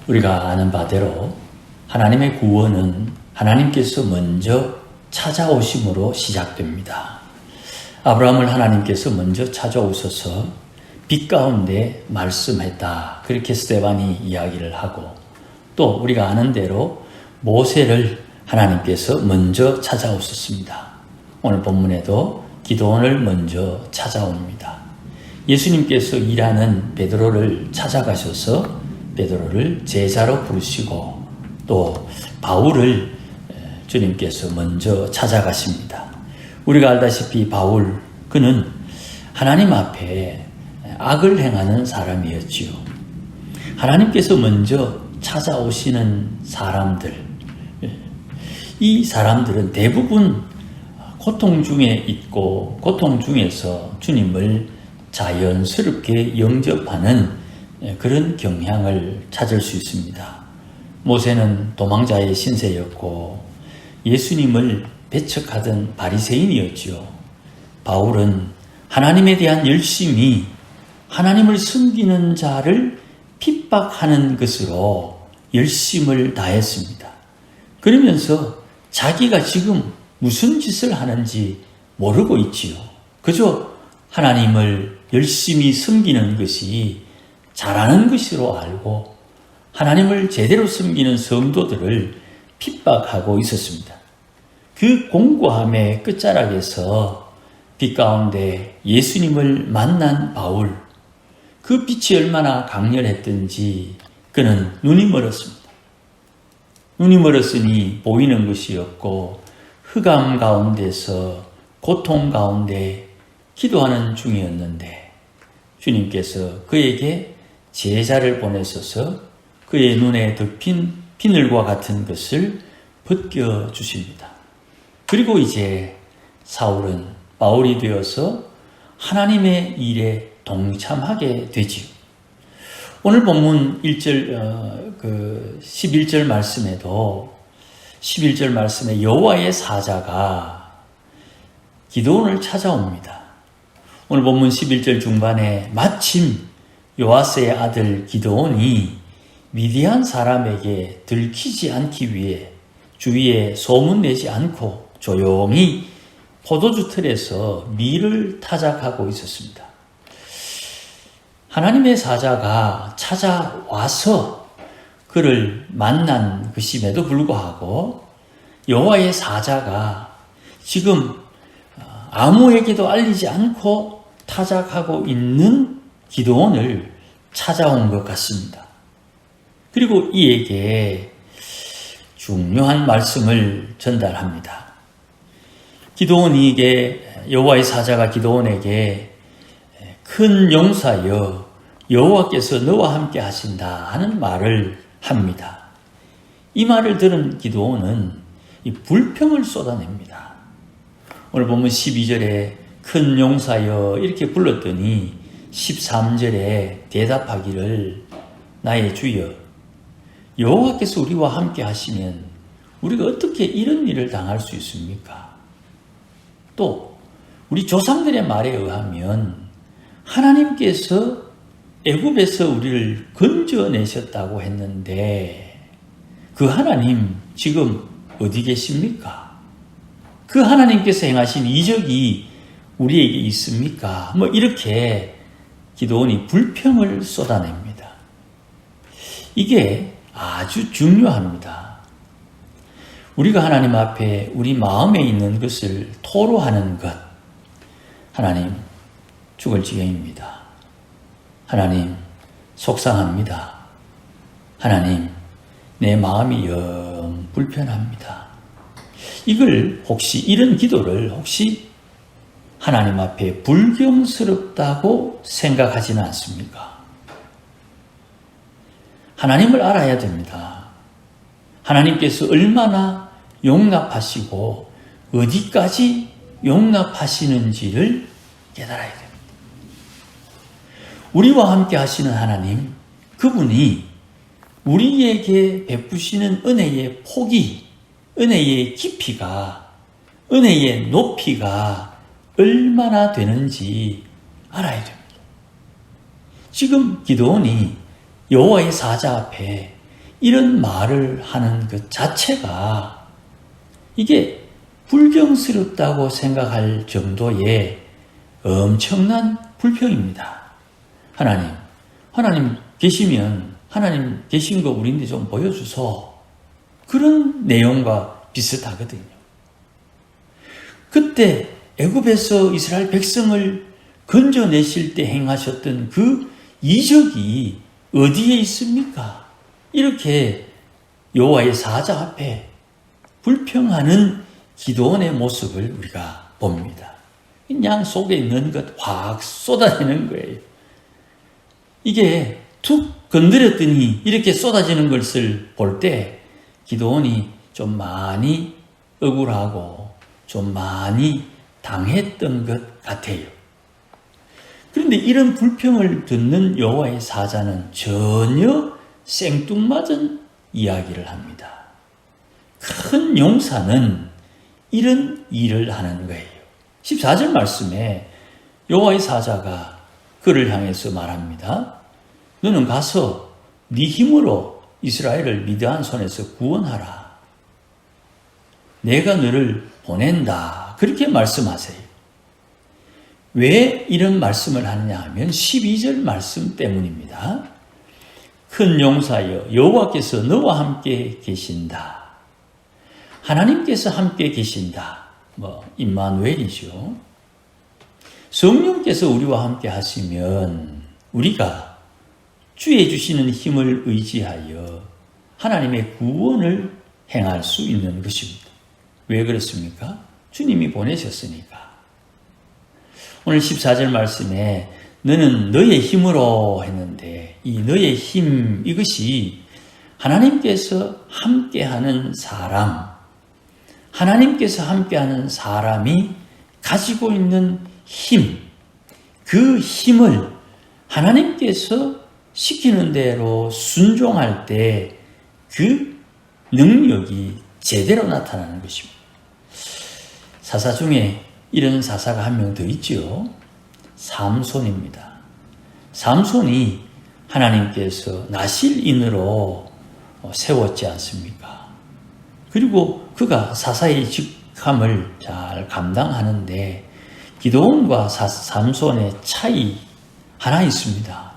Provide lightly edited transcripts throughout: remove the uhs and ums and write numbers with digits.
우리가 아는 바대로 하나님의 구원은 하나님께서 먼저 찾아오심으로 시작됩니다. 아브라함을 하나님께서 먼저 찾아오셔서 빛 가운데 말씀했다. 그렇게 스데반이 이야기를 하고, 또 우리가 아는 대로 모세를 하나님께서 먼저 찾아오셨습니다. 오늘 본문에도 기드온을 먼저 찾아옵니다. 예수님께서 일하는 베드로를 찾아가셔서 베드로를 제자로 부르시고, 또 바울을 주님께서 먼저 찾아가십니다. 우리가 알다시피 바울, 그는 하나님 앞에 악을 행하는 사람이었지요. 하나님께서 먼저 찾아오시는 사람들, 이 사람들은 대부분 고통 중에 있고 고통 중에서 주님을 자연스럽게 영접하는 그런 경향을 찾을 수 있습니다. 모세는 도망자의 신세였고 예수님을 배척하던 바리새인이었지요. 바울은 하나님에 대한 열심이 하나님을 섬기는 자를 핍박하는 것으로 열심을 다했습니다. 그러면서 자기가 지금 무슨 짓을 하는지 모르고 있지요. 그저 하나님을 열심히 섬기는 것이 잘하는 것으로 알고 하나님을 제대로 섬기는 성도들을 핍박하고 있었습니다. 그 공고함의 끝자락에서 빛 가운데 예수님을 만난 바울, 그 빛이 얼마나 강렬했던지 그는 눈이 멀었습니다. 눈이 멀었으니 보이는 것이 없고 흑암 가운데서 고통 가운데 기도하는 중이었는데 주님께서 그에게 제자를 보내셔서 그의 눈에 덮인 비늘과 같은 것을 벗겨주십니다. 그리고 이제 사울은 바울이 되어서 하나님의 일에 동참하게 되지요. 오늘 본문 11절 말씀에도 11절 말씀에 여호와의 사자가 기드온을 찾아옵니다. 오늘 본문 11절 중반에 마침 요아스의 아들 기드온이 미디안 사람에게 들키지 않기 위해 주위에 소문내지 않고 조용히 포도주 틀에서 밀을 타작하고 있었습니다. 하나님의 사자가 찾아와서 그를 만난 것임에도 불구하고 여호와의 사자가 지금 아무에게도 알리지 않고 타작하고 있는 기드온을 찾아온 것 같습니다. 그리고 이에게 중요한 말씀을 전달합니다. 기드온에게 여호와의 사자가 기드온에게 큰 용사여 여호와께서 너와 함께 하신다 하는 말을 합니다. 이 말을 들은 기드온은 이 불평을 쏟아냅니다. 오늘 보면 12절에 큰 용사여 이렇게 불렀더니 13절에 대답하기를 나의 주여 여호와께서 우리와 함께 하시면 우리가 어떻게 이런 일을 당할 수 있습니까? 또 우리 조상들의 말에 의하면 하나님께서 애굽에서 우리를 건져내셨다고 했는데 그 하나님 지금 어디 계십니까? 그 하나님께서 행하신 이적이 우리에게 있습니까? 이렇게 기드온이 불평을 쏟아냅니다. 이게 아주 중요합니다. 우리가 하나님 앞에 우리 마음에 있는 것을 토로하는 것, 하나님 죽을 지경입니다. 하나님 속상합니다. 하나님 내 마음이 영 불편합니다. 이걸 이런 기도를 혹시 하나님 앞에 불경스럽다고 생각하지는 않습니까? 하나님을 알아야 됩니다. 하나님께서 얼마나 용납하시고 어디까지 용납하시는지를 깨달아야 됩니다. 우리와 함께 하시는 하나님, 그분이 우리에게 베푸시는 은혜의 폭이, 은혜의 깊이가, 은혜의 높이가 얼마나 되는지 알아야 됩니다. 지금 기드온이 여호와의 사자 앞에 이런 말을 하는 것 자체가 이게 불경스럽다고 생각할 정도의 엄청난 불평입니다. 하나님 계시면 하나님 계신 거 우리한테 좀 보여주소. 그런 내용과 비슷하거든요. 그때 애굽에서 이스라엘 백성을 건져내실 때 행하셨던 그 이적이 어디에 있습니까? 이렇게 여호와의 사자 앞에 불평하는 기도원의 모습을 우리가 봅니다. 그냥 속에 있는 것 확 쏟아내는 거예요. 이게 툭 건드렸더니 이렇게 쏟아지는 것을 볼 때 기도원이 좀 많이 억울하고 좀 많이 당했던 것 같아요. 그런데 이런 불평을 듣는 여호와의 사자는 전혀 생뚱맞은 이야기를 합니다. 큰 용사는 이런 일을 하는 거예요. 14절 말씀에 여호와의 사자가 그를 향해서 말합니다. 너는 가서 네 힘으로 이스라엘을 미드안 손에서 구원하라. 내가 너를 보낸다. 그렇게 말씀하세요. 왜 이런 말씀을 하느냐 하면 12절 말씀 때문입니다. 큰 용사여 여호와께서 너와 함께 계신다. 하나님께서 함께 계신다. 임마누엘이죠. 성령께서 우리와 함께 하시면 우리가 주의 주시는 힘을 의지하여 하나님의 구원을 행할 수 있는 것입니다. 왜 그렇습니까? 주님이 보내셨으니까. 오늘 14절 말씀에 너는 너의 힘으로 했는데 이 너의 힘 이것이 하나님께서 함께하는 사람, 하나님께서 함께하는 사람이 가지고 있는 힘, 그 힘을 하나님께서 시키는 대로 순종할 때 그 능력이 제대로 나타나는 것입니다. 사사 중에 이런 사사가 한 명 더 있죠. 삼손입니다. 삼손이 하나님께서 나실인으로 세웠지 않습니까? 그리고 그가 사사의 직함을 잘 감당하는데 기드온과 삼손의 차이 하나 있습니다.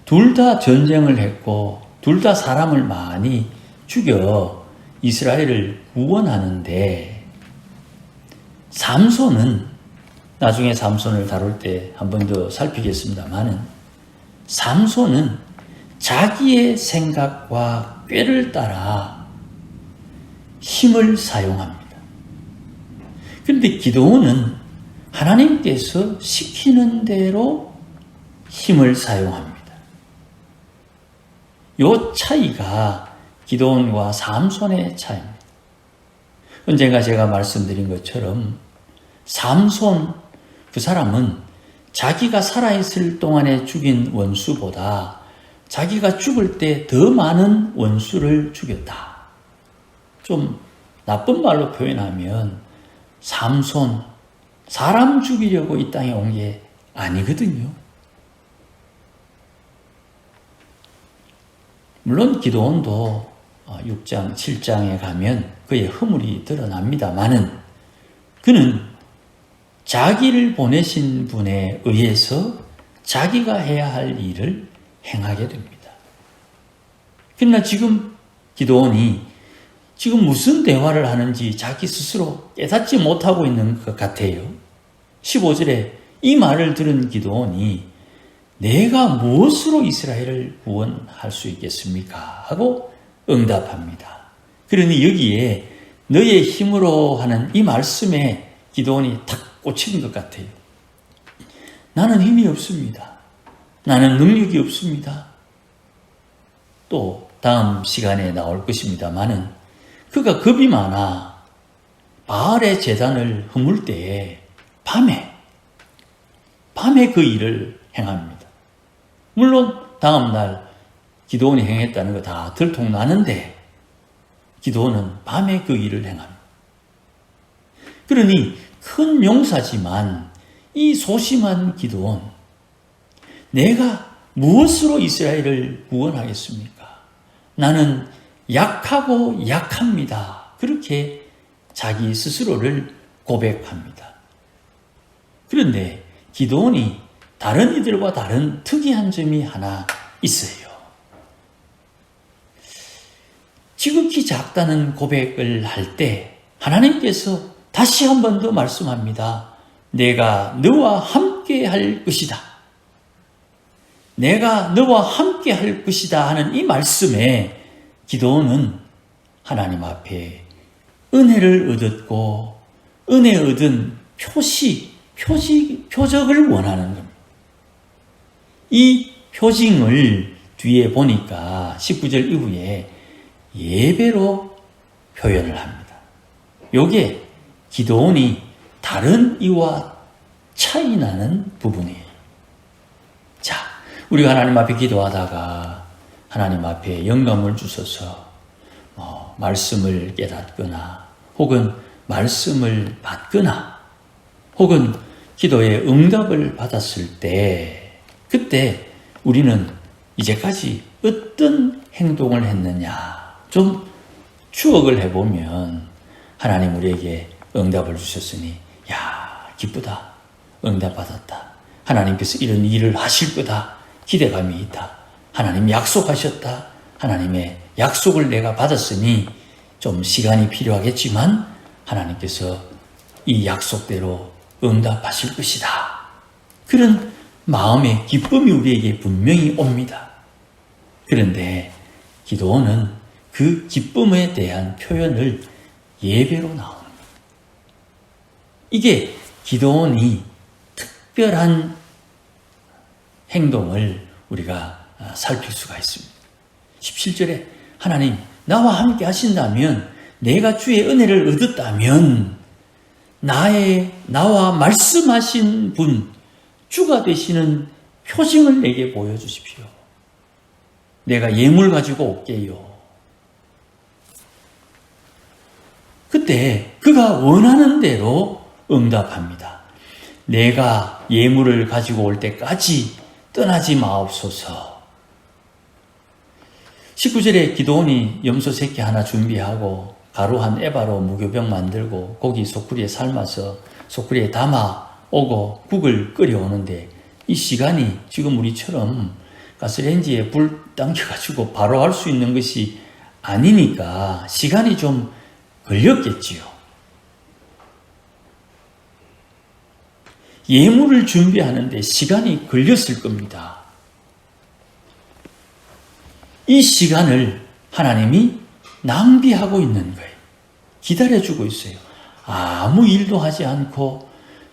둘 다 전쟁을 했고 둘 다 사람을 많이 죽여 이스라엘을 구원하는데 삼손은 나중에 삼손을 다룰 때 한 번 더 살피겠습니다만은 삼손은 자기의 생각과 꾀를 따라 힘을 사용합니다. 그런데 기드온은 하나님께서 시키는 대로 힘을 사용합니다. 이 차이가 기드온과 삼손의 차이입니다. 언젠가 제가 말씀드린 것처럼 삼손 그 사람은 자기가 살아있을 동안에 죽인 원수보다 자기가 죽을 때 더 많은 원수를 죽였다. 좀 나쁜 말로 표현하면 삼손, 사람 죽이려고 이 땅에 온 게 아니거든요. 물론 기드온도 6장, 7장에 가면 그의 허물이 드러납니다만은 그는 자기를 보내신 분에 의해서 자기가 해야 할 일을 행하게 됩니다. 그러나 지금 기드온이 지금 무슨 대화를 하는지 자기 스스로 깨닫지 못하고 있는 것 같아요. 15절에 이 말을 들은 기드온이 내가 무엇으로 이스라엘을 구원할 수 있겠습니까? 하고 응답합니다. 그러니 여기에 너의 힘으로 하는 이 말씀에 기드온이 탁 꽂힌 것 같아요. 나는 힘이 없습니다. 나는 능력이 없습니다. 또 다음 시간에 나올 것입니다만은 그가 겁이 많아 바알의 제단을 허물 때에 밤에 그 일을 행합니다. 물론 다음날 기드온이 행했다는 거 다 들통나는데 기드온은 밤에 그 일을 행합니다. 그러니 큰 용사지만 이 소심한 기드온, 내가 무엇으로 이스라엘을 구원하겠습니까? 나는 약하고 약합니다. 그렇게 자기 스스로를 고백합니다. 그런데 기드온이 다른 이들과 다른 특이한 점이 하나 있어요. 지극히 작다는 고백을 할 때 하나님께서 다시 한 번 더 말씀합니다. 내가 너와 함께 할 것이다. 내가 너와 함께 할 것이다 하는 이 말씀에 기드온은 하나님 앞에 은혜를 얻었고 은혜 얻은 표적을 원하는 겁니다. 이 표징을 뒤에 보니까 19절 이후에 예배로 표현을 합니다. 요게 기드온이 다른 이와 차이 나는 부분이에요. 자, 우리가 하나님 앞에 기도하다가 하나님 앞에 영감을 주셔서 말씀을 깨닫거나 혹은 말씀을 받거나 혹은 기도의 응답을 받았을 때 그때 우리는 이제까지 어떤 행동을 했느냐 좀 추억을 해보면 하나님 우리에게 응답을 주셨으니 야 기쁘다. 응답 받았다. 하나님께서 이런 일을 하실 거다. 기대감이 있다. 하나님 약속하셨다. 하나님의 약속을 내가 받았으니 좀 시간이 필요하겠지만 하나님께서 이 약속대로 응답하실 것이다. 그런 마음의 기쁨이 우리에게 분명히 옵니다. 그런데 기드온은 그 기쁨에 대한 표현을 예배로 나옵니다. 이게 기드온이 특별한 행동을 우리가 살필 수가 있습니다. 17절에 하나님 나와 함께 하신다면 내가 주의 은혜를 얻었다면 나와 말씀하신 분 주가 되시는 표징을 내게 보여주십시오. 내가 예물 가지고 올게요. 그때 그가 원하는 대로 응답합니다. 내가 예물을 가지고 올 때까지 떠나지 마옵소서. 19절에 기드온이 염소 새끼 하나 준비하고 가루 한 에바로 무교병 만들고 고기 소쿠리에 삶아서 소쿠리에 담아 오고 국을 끓여오는데 이 시간이 지금 우리처럼 가스레인지에 불 당겨가지고 바로 할 수 있는 것이 아니니까 시간이 좀 걸렸겠지요. 예물을 준비하는데 시간이 걸렸을 겁니다. 이 시간을 하나님이 낭비하고 있는 거예요. 기다려주고 있어요. 아무 일도 하지 않고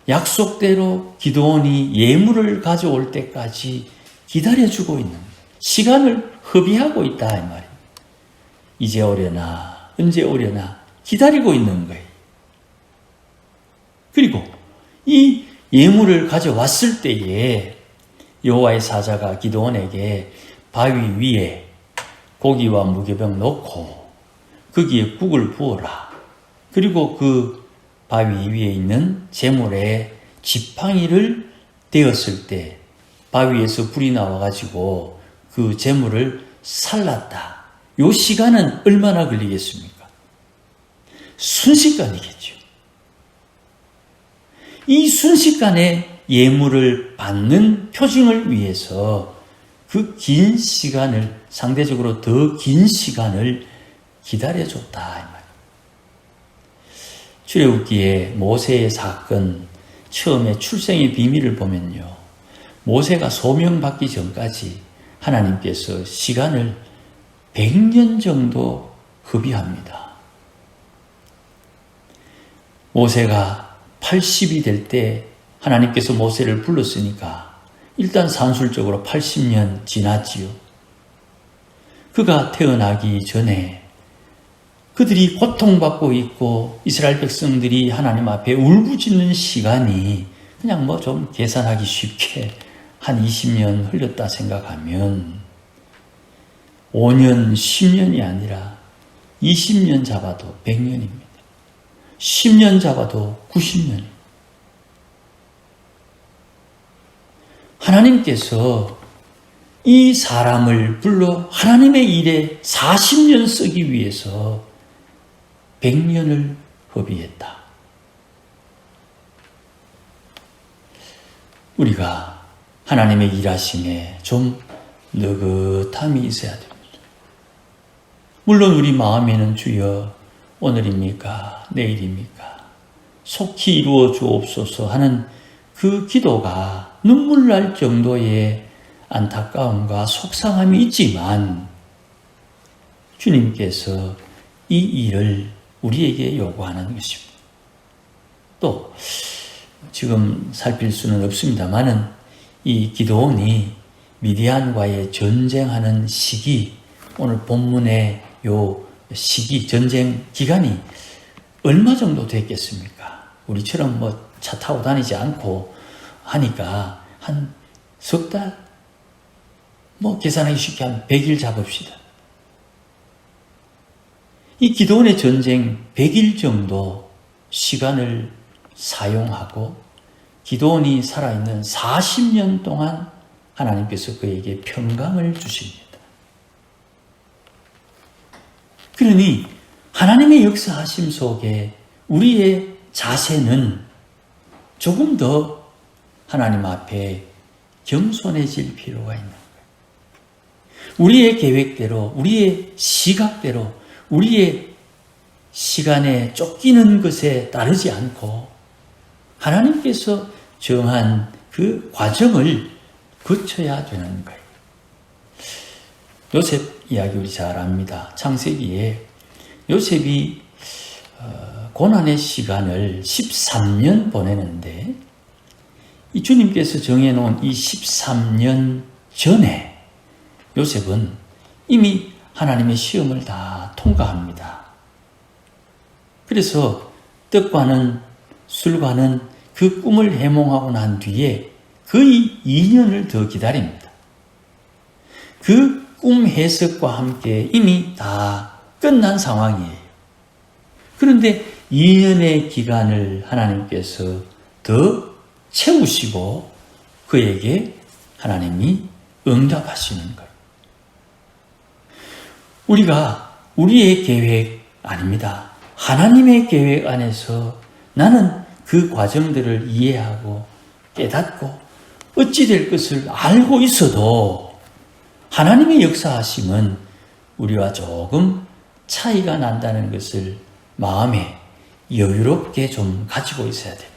약속대로 기드온이 예물을 가져올 때까지 기다려주고 있는 거예요. 시간을 허비하고 있다 이 말이에요. 이제 오려나 언제 오려나 기다리고 있는 거예요. 그리고 이 예물을 가져왔을 때에 여호와의 사자가 기드온에게 바위 위에 고기와 무교병 넣고 거기에 국을 부어라. 그리고 그 바위 위에 있는 재물에 지팡이를 대었을 때 바위에서 불이 나와가지고 그 재물을 살랐다. 요 시간은 얼마나 걸리겠습니까? 순식간이겠죠. 이 순식간에 예물을 받는 표징을 위해서 그 긴 시간을 상대적으로 더 긴 시간을 기다려줬다 이 말. 출애굽기에 모세의 사건 처음에 출생의 비밀을 보면요. 모세가 소명받기 전까지 하나님께서 시간을 100년 정도 허비합니다. 모세가 80이 될 때 하나님께서 모세를 불렀으니까 일단 산술적으로 80년 지났지요. 그가 태어나기 전에 그들이 고통받고 있고 이스라엘 백성들이 하나님 앞에 울부짖는 시간이 그냥 뭐 좀 계산하기 쉽게 한 20년 흘렸다 생각하면 5년, 10년이 아니라 20년 잡아도 100년입니다. 10년 잡아도 90년. 하나님께서 이 사람을 불러 하나님의 일에 40년 쓰기 위해서 100년을 허비했다. 우리가 하나님의 일하심에 좀 느긋함이 있어야 됩니다. 물론 우리 마음에는 주여 오늘입니까? 내일입니까? 속히 이루어 주옵소서 하는 그 기도가 눈물 날 정도의 안타까움과 속상함이 있지만 주님께서 이 일을 우리에게 요구하는 것입니다. 또 지금 살필 수는 없습니다만은 이 기드온이 미디안과의 전쟁하는 시기, 오늘 본문의 요 시기, 전쟁 기간이 얼마 정도 됐겠습니까? 우리처럼 뭐 차 타고 다니지 않고 하니까 한 석 달? 뭐 계산하기 쉽게 한 100일 잡읍시다. 이 기드온의 전쟁 100일 정도 시간을 사용하고 기드온이 살아있는 40년 동안 하나님께서 그에게 평강을 주십니다. 그러니 하나님의 역사하심 속에 우리의 자세는 조금 더 하나님 앞에 겸손해질 필요가 있는 거예요. 우리의 계획대로, 우리의 시각대로, 우리의 시간에 쫓기는 것에 따르지 않고 하나님께서 정한 그 과정을 거쳐야 되는 거예요. 요셉 이야기 우리 잘 압니다. 창세기에 요셉이 고난의 시간을 13년 보내는데 이 주님께서 정해놓은 이 13년 전에 요셉은 이미 하나님의 시험을 다 통과합니다. 그래서 떡과는 술과는 그 꿈을 해몽하고 난 뒤에 거의 2년을 더 기다립니다. 그 꿈 해석과 함께 이미 다 끝난 상황이에요. 그런데 2년의 기간을 하나님께서 더 채우시고 그에게 하나님이 응답하시는 거예요. 우리가 우리의 계획 아닙니다. 하나님의 계획 안에서 나는 그 과정들을 이해하고 깨닫고 어찌 될 것을 알고 있어도 하나님의 역사하심은 우리와 조금 차이가 난다는 것을 마음에 여유롭게 좀 가지고 있어야 됩니다.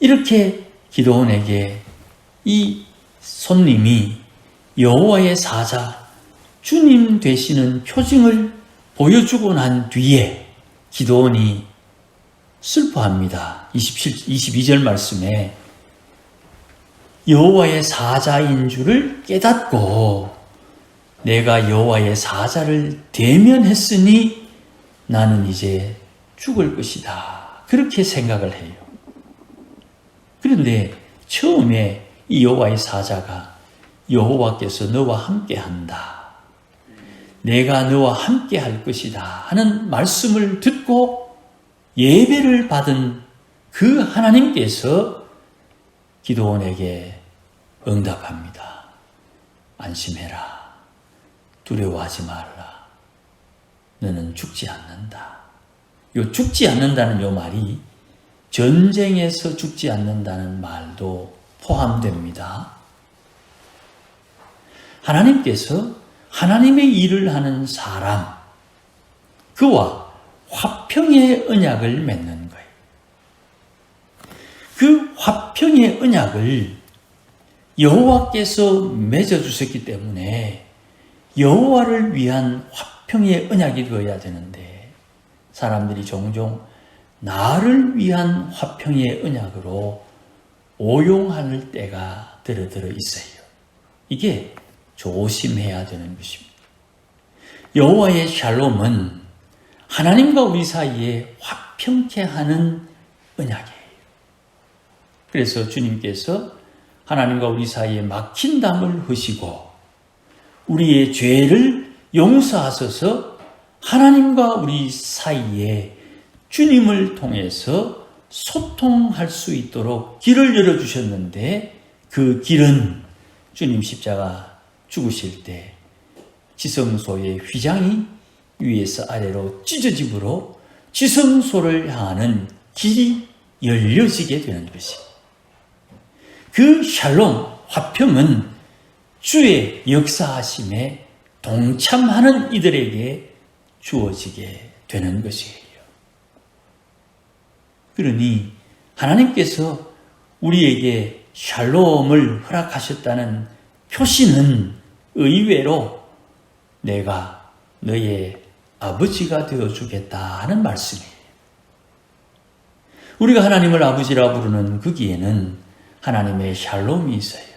이렇게 기드온에게 이 손님이 여호와의 사자, 주님 되시는 표징을 보여주고 난 뒤에 기드온이 슬퍼합니다. 22절 말씀에 여호와의 사자인 줄을 깨닫고 내가 여호와의 사자를 대면했으니 나는 이제 죽을 것이다. 그렇게 생각을 해요. 그런데 처음에 이 여호와의 사자가 여호와께서 너와 함께한다. 내가 너와 함께할 것이다 하는 말씀을 듣고 예배를 받은 그 하나님께서 기드온에게 응답합니다. 안심해라. 두려워하지 말라. 너는 죽지 않는다. 요 죽지 않는다는 요 말이 전쟁에서 죽지 않는다는 말도 포함됩니다. 하나님께서 하나님의 일을 하는 사람, 그와 화평의 언약을 맺는 거예요. 그 화평의 언약을 여호와께서 맺어주셨기 때문에 여호와를 위한 화평의 언약이 되어야 되는데 사람들이 종종 나를 위한 화평의 언약으로 오용할 때가 들어 있어요. 이게 조심해야 되는 것입니다. 여호와의 샬롬은 하나님과 우리 사이에 화평케 하는 언약이에요. 그래서 주님께서 하나님과 우리 사이에 막힌 담을 허시고 우리의 죄를 용서하셔서 하나님과 우리 사이에 주님을 통해서 소통할 수 있도록 길을 열어주셨는데 그 길은 주님 십자가 죽으실 때 지성소의 휘장이 위에서 아래로 찢어짐으로 지성소를 향하는 길이 열려지게 되는 것이. 그 샬롬, 화평은 주의 역사하심에 동참하는 이들에게 주어지게 되는 것이에요. 그러니 하나님께서 우리에게 샬롬을 허락하셨다는 표시는 의외로 내가 너의 아버지가 되어주겠다 하는 말씀이에요. 우리가 하나님을 아버지라 부르는 거기에는 하나님의 샬롬이 있어요.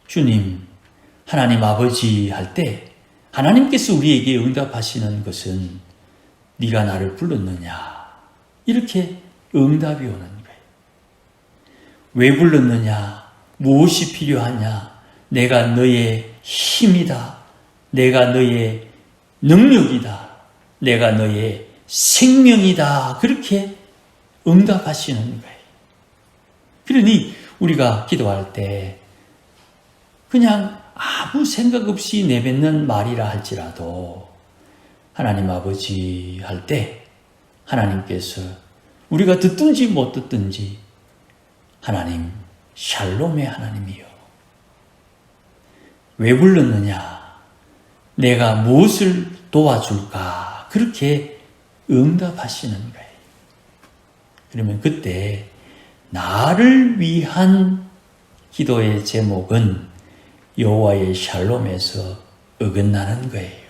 주님, 하나님 아버지 할 때 하나님께서 우리에게 응답하시는 것은 네가 나를 불렀느냐 이렇게 응답이 오는 거예요. 왜 불렀느냐? 무엇이 필요하냐? 내가 너의 힘이다. 내가 너의 능력이다. 내가 너의 생명이다. 그렇게 응답하시는 거예요. 그러니 우리가 기도할 때 그냥 아무 생각 없이 내뱉는 말이라 할지라도 하나님 아버지 할 때 하나님께서 우리가 듣든지 못 듣든지 하나님 샬롬의 하나님이요. 왜 불렀느냐? 내가 무엇을 도와줄까? 그렇게 응답하시는 거예요. 그러면 그때 나를 위한 기도의 제목은 여호와의 샬롬에서 어긋나는 거예요.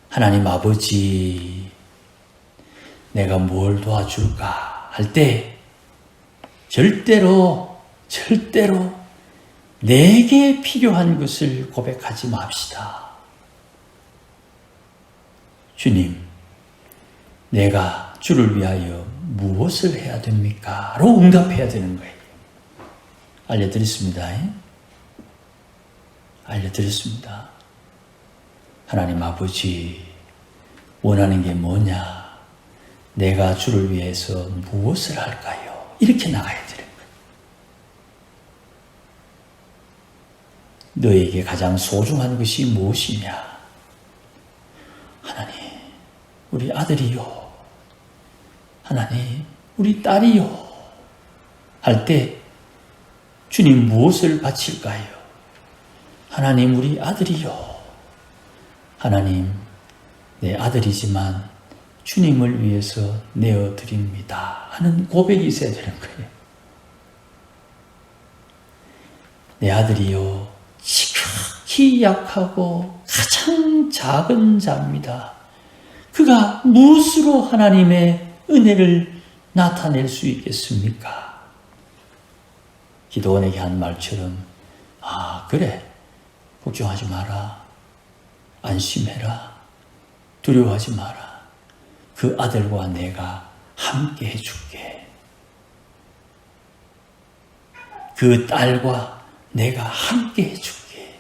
하나님 아버지, 내가 뭘 도와줄까 할 때 절대로 내게 필요한 것을 고백하지 맙시다. 주님, 내가 주를 위하여 무엇을 해야 됩니까? 로 응답해야 되는 거예요. 알려드렸습니다. 알려드렸습니다. 하나님 아버지, 원하는 게 뭐냐? 내가 주를 위해서 무엇을 할까요? 이렇게 나가야 되는 거예요. 너에게 가장 소중한 것이 무엇이냐? 하나님, 우리 아들이요. 하나님, 우리 딸이요. 할 때 주님 무엇을 바칠까요? 하나님, 우리 아들이요. 하나님, 내 아들이지만 주님을 위해서 내어드립니다 하는 고백이 있어야 되는 거예요. 내 아들이요, 지극히 약하고 가장 작은 자입니다. 그가 무엇으로 하나님의 은혜를 나타낼 수 있겠습니까? 기도원에게 한 말처럼, 그래, 걱정하지 마라, 안심해라, 두려워하지 마라. 그 아들과 내가 함께 해줄게. 그 딸과 내가 함께 해줄게.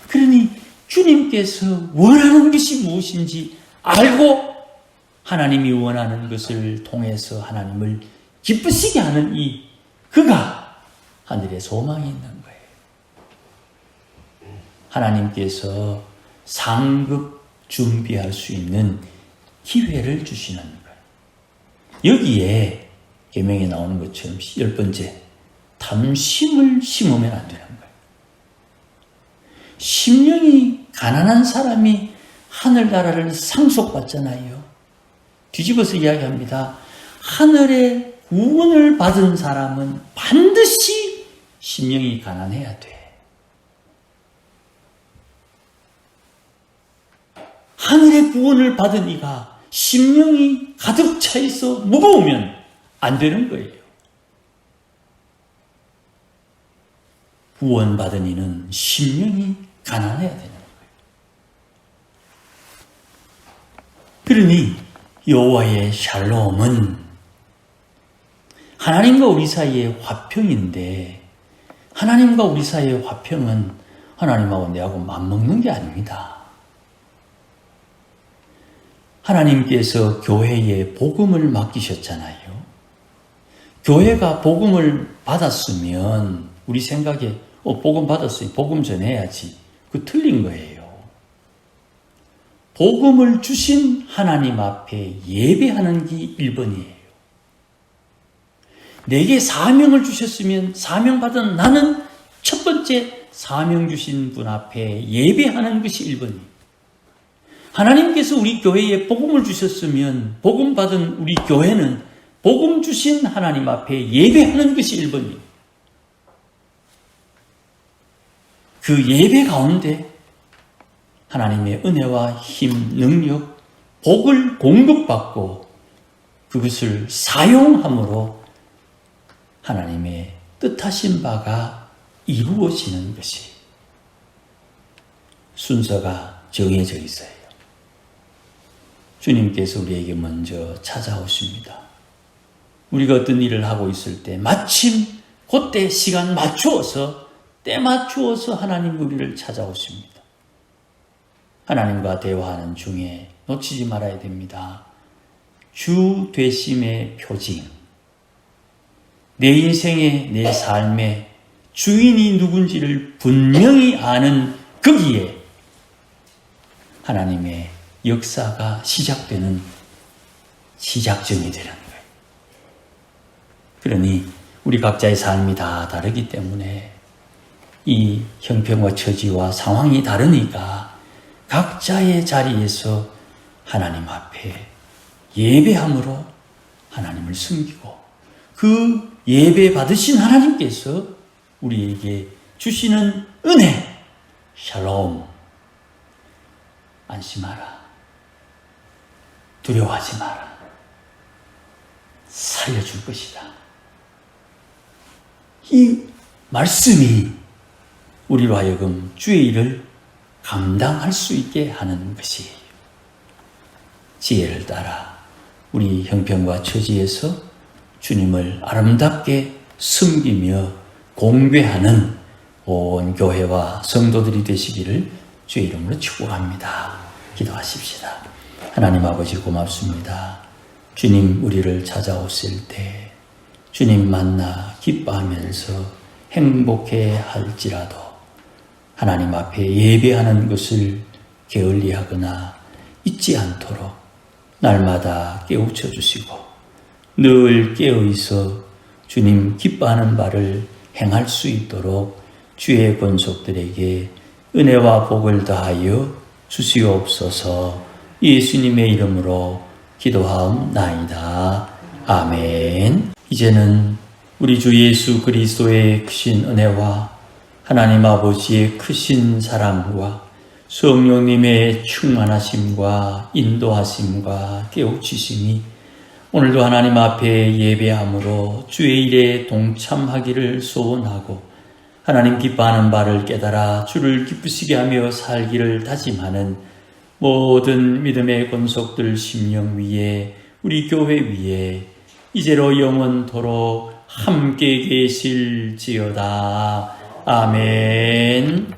그러니 주님께서 원하는 것이 무엇인지 알고 하나님이 원하는 것을 통해서 하나님을 기쁘시게 하는 그가 하늘에 소망이 있는 거예요. 하나님께서 상급 준비할 수 있는 기회를 주시는 거예요. 여기에 계명에 나오는 것처럼 10번째, 탐심을 심으면 안 되는 거예요. 심령이 가난한 사람이 하늘나라를 상속받잖아요. 뒤집어서 이야기합니다. 하늘의 구원을 받은 사람은 반드시 심령이 가난해야 돼. 하늘의 구원을 받은 이가 심령이 가득 차 있어 무거우면 안 되는 거예요. 구원받은 이는 심령이 가난해야 되는 거예요. 그러니 여호와의 샬롬은 하나님과 우리 사이의 화평인데, 하나님과 우리 사이의 화평은 하나님하고 내하고 맞먹는 게 아닙니다. 하나님께서 교회에 복음을 맡기셨잖아요. 교회가 복음을 받았으면 우리 생각에 복음 받았으니 복음 전해야지. 그 틀린 거예요. 복음을 주신 하나님 앞에 예배하는 게 1번이에요. 내게 사명을 주셨으면 사명 받은 나는 첫 번째 사명 주신 분 앞에 예배하는 것이 1번이에요. 하나님께서 우리 교회에 복음을 주셨으면 복음 받은 우리 교회는 복음 주신 하나님 앞에 예배하는 것이 1번이에요. 그 예배 가운데 하나님의 은혜와 힘, 능력, 복을 공급받고 그것을 사용함으로 하나님의 뜻하신 바가 이루어지는 것이 순서가 정해져 있어요. 주님께서 우리에게 먼저 찾아오십니다. 우리가 어떤 일을 하고 있을 때 마침 그때 시간 맞추어서 때 맞추어서 하나님 우리를 찾아오십니다. 하나님과 대화하는 중에 놓치지 말아야 됩니다. 주 되심의 표징. 내 인생의 내 삶의 주인이 누군지를 분명히 아는 거기에 하나님의 역사가 시작되는 시작점이 되는 거예요. 그러니 우리 각자의 삶이 다 다르기 때문에 이 형편과 처지와 상황이 다르니까 각자의 자리에서 하나님 앞에 예배함으로 하나님을 섬기고 그 예배 받으신 하나님께서 우리에게 주시는 은혜, 샬롬, 안심하라, 두려워하지 마라, 살려줄 것이다. 이 말씀이 우리로 하여금 주의 일을 감당할 수 있게 하는 것이에요. 지혜를 따라 우리 형편과 처지에서 주님을 아름답게 섬기며 공배하는 온 교회와 성도들이 되시기를 주의 이름으로 축복합니다. 기도하십시다. 하나님 아버지 고맙습니다. 주님 우리를 찾아오실 때 주님 만나 기뻐하면서 행복해 할지라도 하나님 앞에 예배하는 것을 게을리하거나 잊지 않도록 날마다 깨우쳐 주시고 늘 깨어있어 주님 기뻐하는 바를 행할 수 있도록 주의 권속들에게 은혜와 복을 다하여 주시옵소서. 예수님의 이름으로 기도하옵나이다. 아멘. 이제는 우리 주 예수 그리스도의 크신 은혜와 하나님 아버지의 크신 사랑과 성령님의 충만하심과 인도하심과 깨우치심이 오늘도 하나님 앞에 예배함으로 주의 일에 동참하기를 소원하고 하나님 기뻐하는 바를 깨달아 주를 기쁘시게 하며 살기를 다짐하는 모든 믿음의 권속들 심령 위에 우리 교회 위에 이제로 영원토록 함께 계실지어다. 아멘.